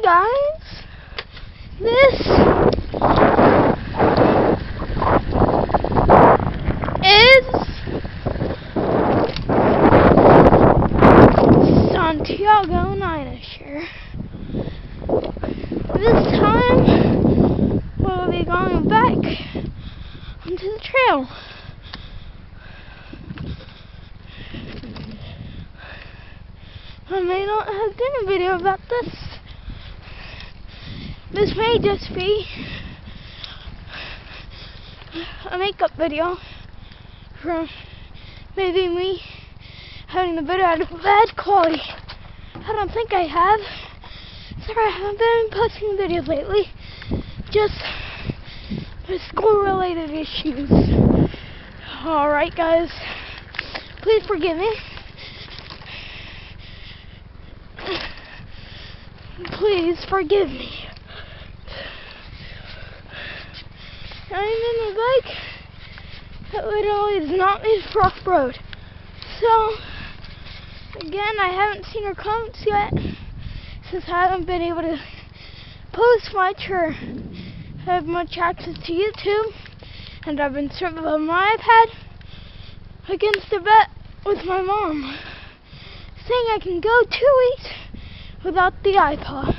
guys, this is Santiago Ninasher. This time we'll be going back onto the trail. I may not have done a video about this. This may just be a makeup video from maybe me having the video out of bad quality. I don't think I have. Sorry, I haven't been posting videos lately. Just for school-related issues. Alright guys, please forgive me. Please forgive me. I'm in a bike that literally is not made for off-road. So, again, I haven't seen her comments yet, since I haven't been able to post much or have much access to YouTube, and I've been serving on my iPad against a bet with my mom, saying I can go 2 weeks without the iPad,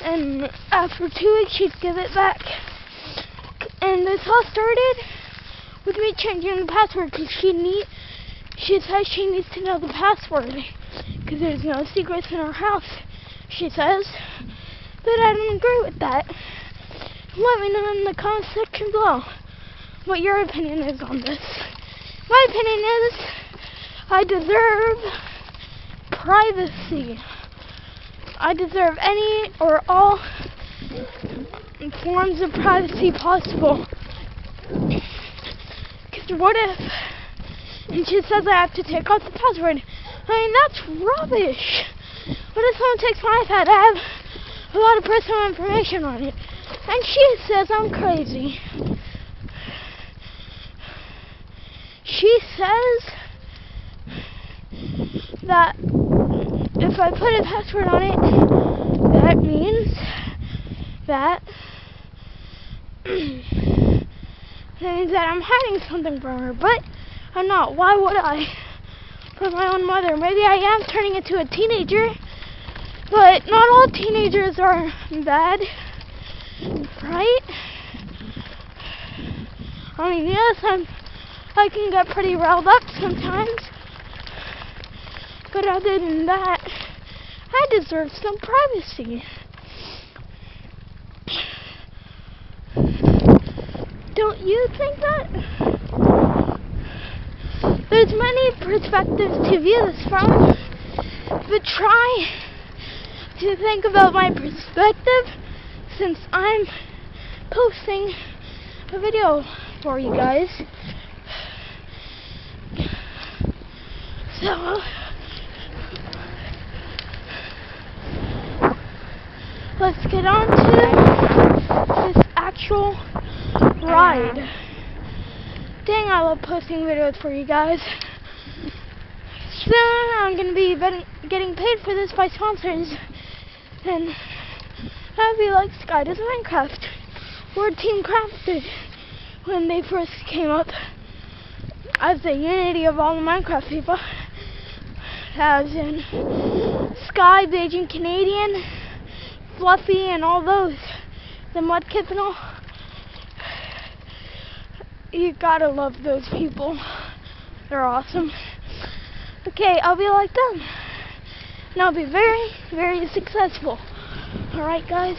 and after 2 weeks she'd give it back. And this all started with me changing the password, because she says she needs to know the password, because there's no secrets in her house, she says. But I don't agree with that. Let me know in the comment section below what your opinion is on this. My opinion is I deserve privacy. I deserve any or all forms of privacy possible. Because what if, and she says I have to take off the password. I mean, that's rubbish. What if someone takes my iPad? I have a lot of personal information on it, and she says I'm crazy. She says that if I put a password on it, that means that I'm hiding something from her, but I'm not. Why would I? From my own mother. Maybe I am turning into a teenager, but not all teenagers are bad, right? I mean, yes, I can get pretty riled up sometimes, but other than that, I deserve some privacy. Don't you think that? There's many perspectives to view this from, but try to think about my perspective, since I'm posting a video for you guys. So, let's get on to this actual ride. Dang, I love posting videos for you guys. Soon I'm going to be getting paid for this by sponsors, and that would be like Sky Does Minecraft or Team Crafted when they first came up as the unity of all the Minecraft people, as in Sky, Beijing Canadian, Fluffy, and all those, the Mudkip and all. You gotta love those people. They're awesome. Okay, I'll be like them, and I'll be very, very successful. Alright, guys?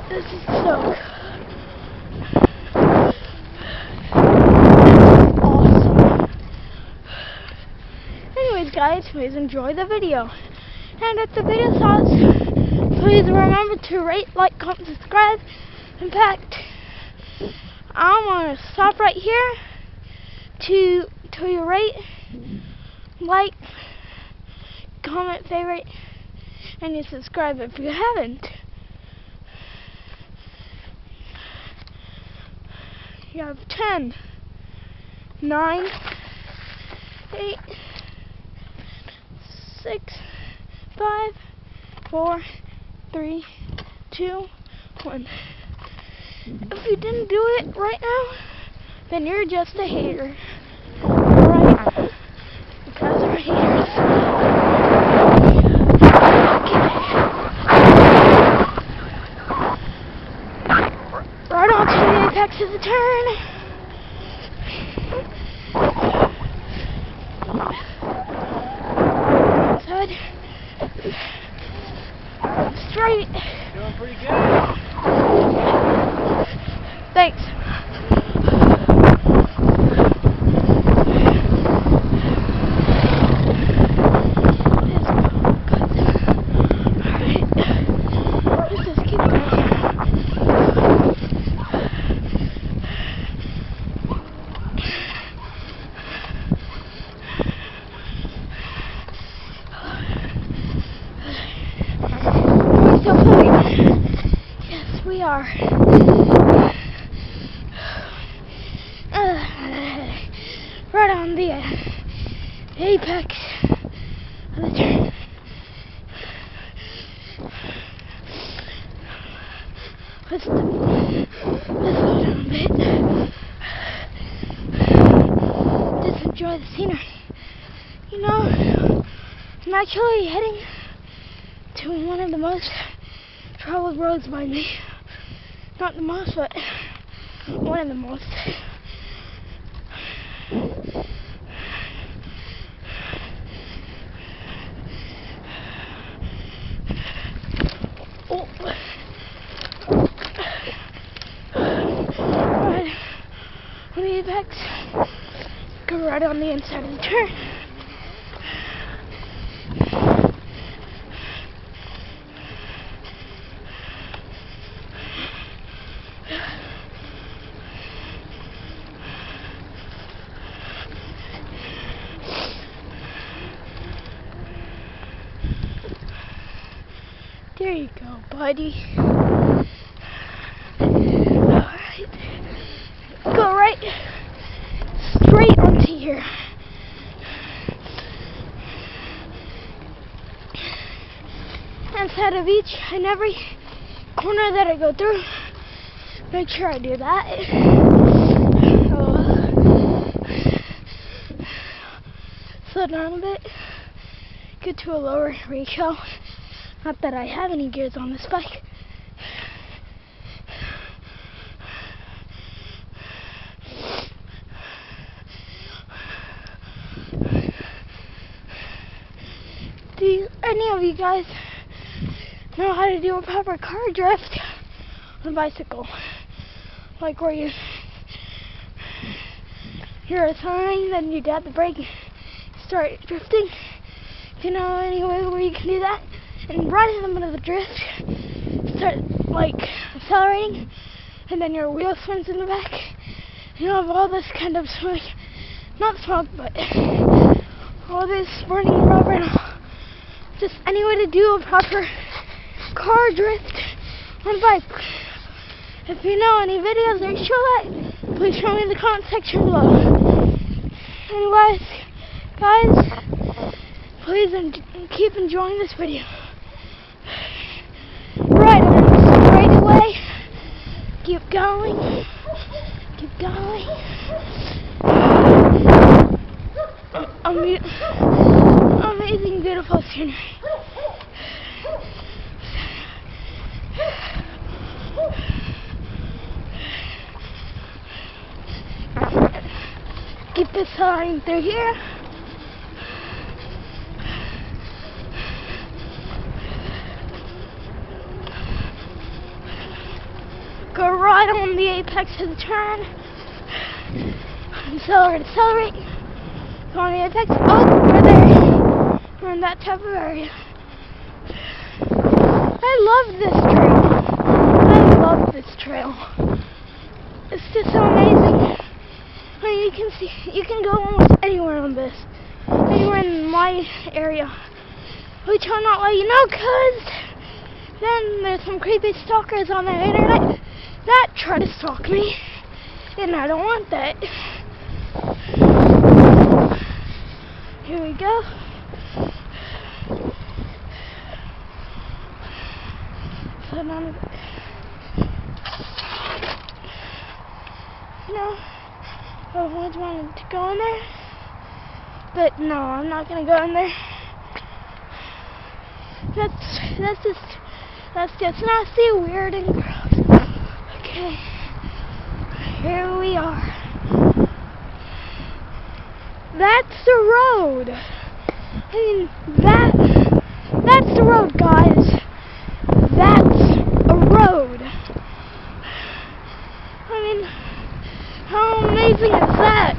This is so good. Guys, please enjoy the video, and if the video sucks, please remember to rate, like, comment, subscribe. In fact, I'm gonna stop right here to you rate, like, comment, favorite, and you subscribe if you haven't. You have 10, 9, 8, 6, 5, 4, 3, 2, 1. If you didn't do it right now, then you're just a hater. Alright? You guys are haters. Right on to the apex of the turn. Inside. Straight. Doing pretty good. Thanks. We are. Right on the apex of the turn. Let's slow down a bit. Just enjoy the scenery. You know, I'm actually heading to one of the most traveled roads by me. Not the most, but one of the most. Oh. Right on the apex. Go right on the inside of the turn. There you go, buddy. Alright. Go right straight onto here. Inside of each and every corner that I go through, make sure I do that. Slow down a bit. Get to a lower ratio. Not that I have any gears on this bike. Do any of you guys know how to do a proper car drift on a bicycle? Like where you hear a sign, then you tap the brake, start drifting. Do you know any way where you can do that? And right in the middle of the drift, start like accelerating, and then your wheel spins in the back. You know, of all this kind of smoke, not smoke, but all this burning rubber and all. Just any way to do a proper car drift on a bike. If you know any videos that show that, please show me in the comment section below. Anyways, guys, please keep enjoying this video. Right on, straight away. Keep going. Keep going. Amazing, beautiful scenery. Keep this line through here. Go right on the apex of the turn. Accelerate. Go on the apex. Oh, we're there. We're in that type of area. I love this trail. It's just so amazing. I mean, you can see, you can go almost anywhere on this. Anywhere in my area. Which I'll not let you know, cause then there's some creepy stalkers on the internet that try to stalk me. and I don't want that. Here we go. Put on. No, I always wanted to go in there, but no, I'm not gonna go in there. That's just nasty, weird, and gross. Okay, here we are. That's the road. I mean, that's the road, guys. That's a road. I mean, how amazing is that?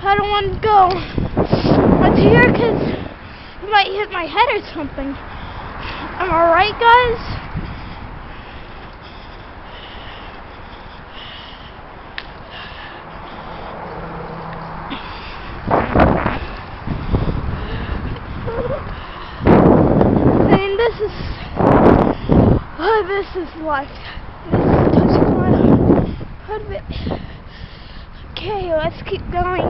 I don't want to go up here because I might hit my head or something. Am I right, guys? I mean, this is life. This is touching my quite a bit. Okay, let's keep going.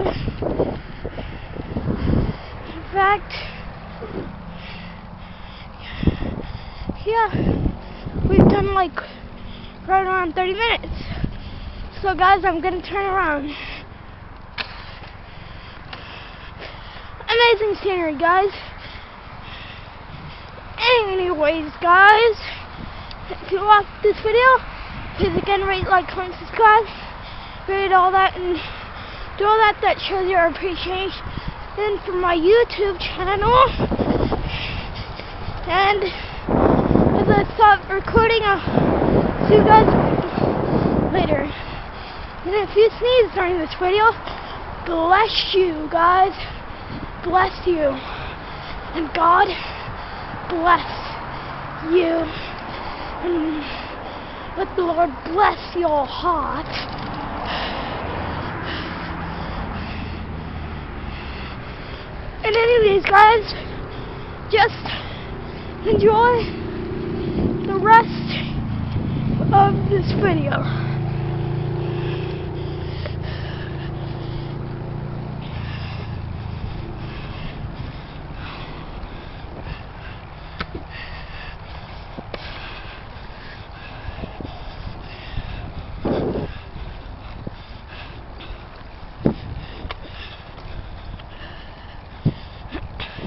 In fact, yeah, we've done like right around 30 minutes. So guys, I'm gonna turn around. Amazing scenery, guys. Anyways, guys, if you liked this video, please again rate, like, comment, subscribe, rate all that, and do all that shows your appreciation for my YouTube channel. And as I stop recording, I'll see you guys later. And if you sneeze during this video, bless you, guys. Bless you. And God bless you. And let the Lord bless your heart. And anyways, guys, just enjoy the rest of this video.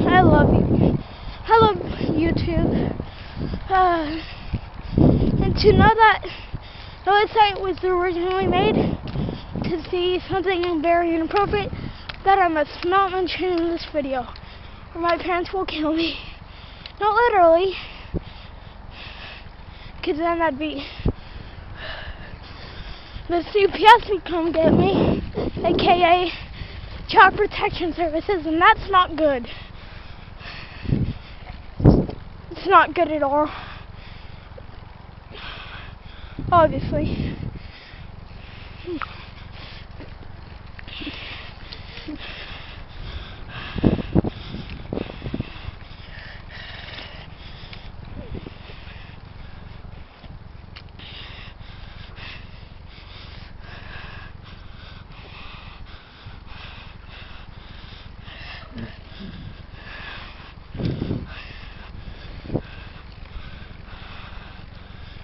I love you. I love YouTube. And to know that the website was originally made to see something very inappropriate that I must not mention in this video, or my parents will kill me. Not literally, because then that'd be the CPS would come get me, aka Child Protection Services, and that's not good. It's not good at all. Obviously.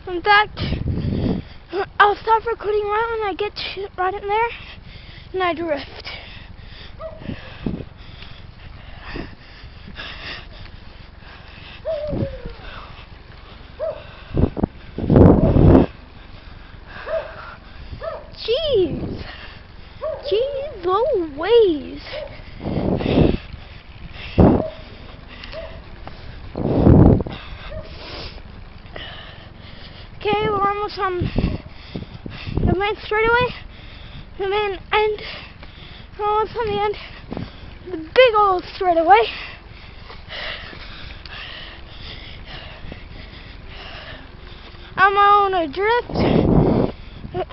In fact, I'll stop recording right when I get to right in there, and I drift. Jeez, Louise. Okay, we're almost on the main straightaway, the main end. We're almost on the end, the big old straightaway. I'm on a drift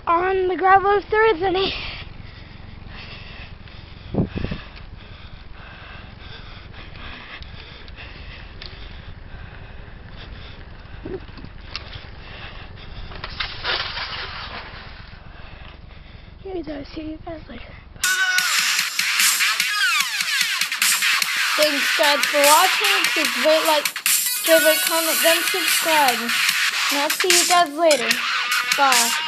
on the gravel if there is any. anyways, I'll see you guys later. Thanks guys for watching. Please rate, like, favorite, comment, then subscribe. And I'll see you guys later. Bye.